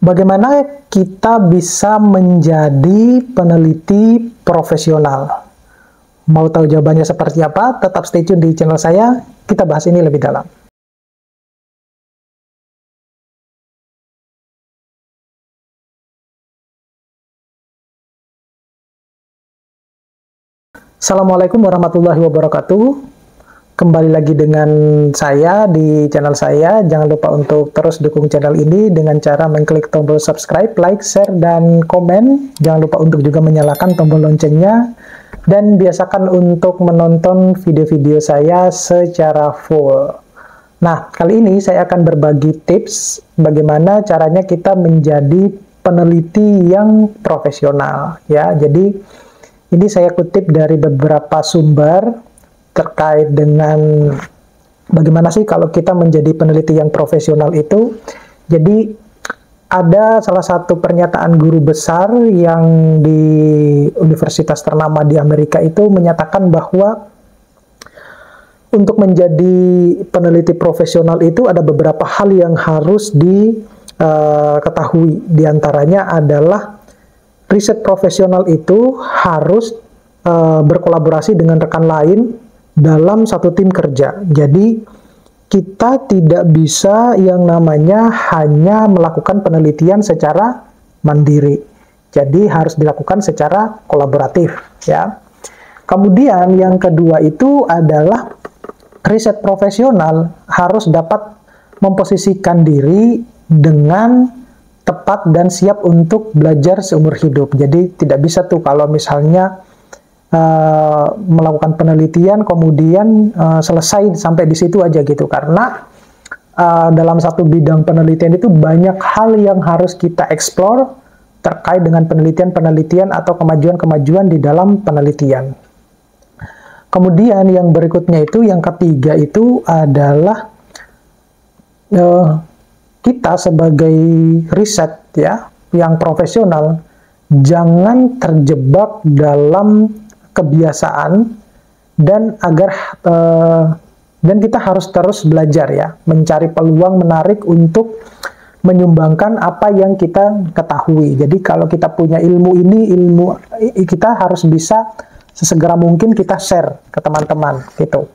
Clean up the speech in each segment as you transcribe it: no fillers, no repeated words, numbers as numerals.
Bagaimana kita bisa menjadi peneliti profesional? Mau tahu jawabannya seperti apa? Tetap stay tune di channel saya, kita bahas ini lebih dalam. Assalamualaikum warahmatullahi wabarakatuh. Kembali lagi dengan saya di channel saya. Jangan lupa untuk terus dukung channel ini dengan cara mengklik tombol subscribe, like, share, dan komen. Jangan lupa untuk juga menyalakan tombol loncengnya. Dan biasakan untuk menonton video-video saya secara full. Nah, kali ini saya akan berbagi tips bagaimana caranya kita menjadi peneliti yang profesional. Ya, jadi ini saya kutip dari beberapa sumber terkait dengan bagaimana sih kalau kita menjadi peneliti yang profesional itu. Jadi ada salah satu pernyataan guru besar yang di universitas ternama di Amerika itu menyatakan bahwa untuk menjadi peneliti profesional itu ada beberapa hal yang harus diketahui. Di antaranya adalah riset profesional itu harus berkolaborasi dengan rekan lain dalam satu tim kerja. Jadi kita tidak bisa yang namanya hanya melakukan penelitian secara mandiri. Jadi harus dilakukan secara kolaboratif, ya. Kemudian yang kedua itu adalah riset profesional harus dapat memposisikan diri dengan tepat dan siap untuk belajar seumur hidup. Jadi tidak bisa tuh kalau misalnya melakukan penelitian kemudian selesai sampai di situ aja gitu, karena dalam satu bidang penelitian itu banyak hal yang harus kita explore terkait dengan penelitian atau kemajuan-kemajuan di dalam penelitian. Kemudian yang berikutnya itu, yang ketiga itu adalah kita sebagai riset ya yang profesional jangan terjebak dalam kebiasaan dan dan kita harus terus belajar ya, mencari peluang menarik untuk menyumbangkan apa yang kita ketahui. Jadi kalau kita punya ilmu kita harus bisa sesegera mungkin kita share ke teman-teman gitu,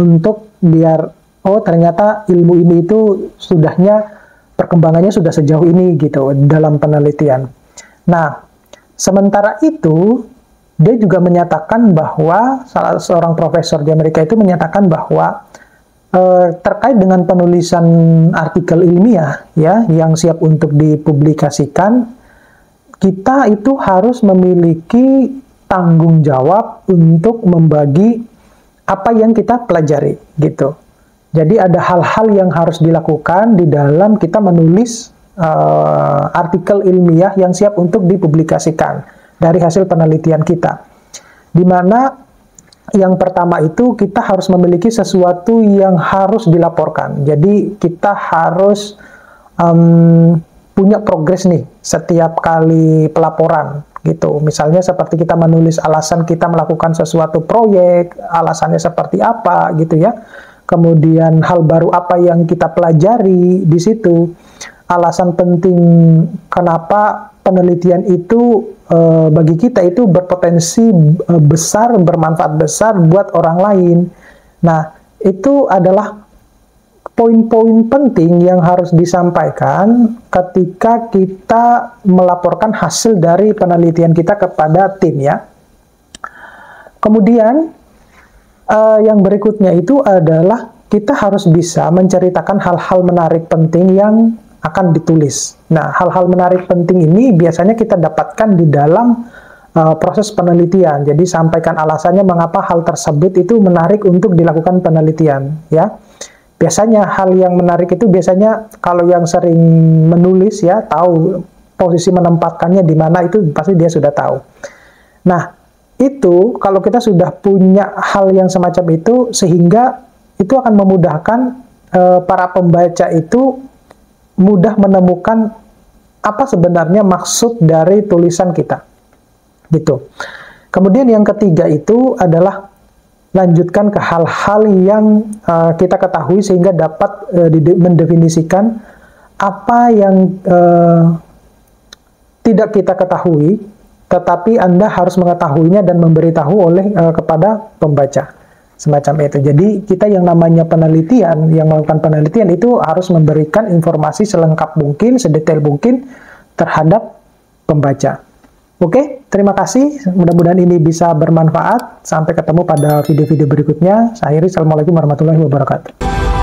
untuk biar oh ternyata ilmu ini itu perkembangannya sudah sejauh ini gitu dalam penelitian. Nah, sementara itu dia juga menyatakan bahwa salah seorang profesor di Amerika itu menyatakan bahwa terkait dengan penulisan artikel ilmiah ya yang siap untuk dipublikasikan, kita itu harus memiliki tanggung jawab untuk membagi apa yang kita pelajari gitu. Jadi ada hal-hal yang harus dilakukan di dalam kita menulis artikel ilmiah yang siap untuk dipublikasikan dari hasil penelitian kita. Di mana yang pertama itu kita harus memiliki sesuatu yang harus dilaporkan. Jadi kita harus punya progres nih setiap kali pelaporan gitu. Misalnya seperti kita menulis alasan kita melakukan sesuatu proyek, alasannya seperti apa gitu ya. Kemudian hal baru apa yang kita pelajari di situ. Alasan penting kenapa penelitian itu bagi kita itu berpotensi besar, bermanfaat besar buat orang lain. Nah, itu adalah poin-poin penting yang harus disampaikan ketika kita melaporkan hasil dari penelitian kita kepada tim ya. Kemudian yang berikutnya itu adalah kita harus bisa menceritakan hal-hal menarik penting yang akan ditulis. Nah, hal-hal menarik penting ini biasanya kita dapatkan di dalam proses penelitian. Jadi sampaikan alasannya mengapa hal tersebut itu menarik untuk dilakukan penelitian ya. Biasanya hal yang menarik itu biasanya kalau yang sering menulis ya tahu posisi menempatkannya di mana, itu pasti dia sudah tahu. Nah, itu kalau kita sudah punya hal yang semacam itu, sehingga itu akan memudahkan para pembaca itu mudah menemukan apa sebenarnya maksud dari tulisan kita gitu. Kemudian yang ketiga itu adalah lanjutkan ke hal-hal yang kita ketahui sehingga dapat mendefinisikan apa yang tidak kita ketahui, tetapi Anda harus mengetahuinya dan memberitahu kepada pembaca. Semacam itu. Jadi kita yang namanya penelitian, yang melakukan penelitian itu harus memberikan informasi selengkap mungkin, sedetail mungkin terhadap pembaca. Oke, terima kasih. Mudah-mudahan ini bisa bermanfaat. Sampai ketemu pada video-video berikutnya. Saya akhiri, assalamualaikum warahmatullahi wabarakatuh.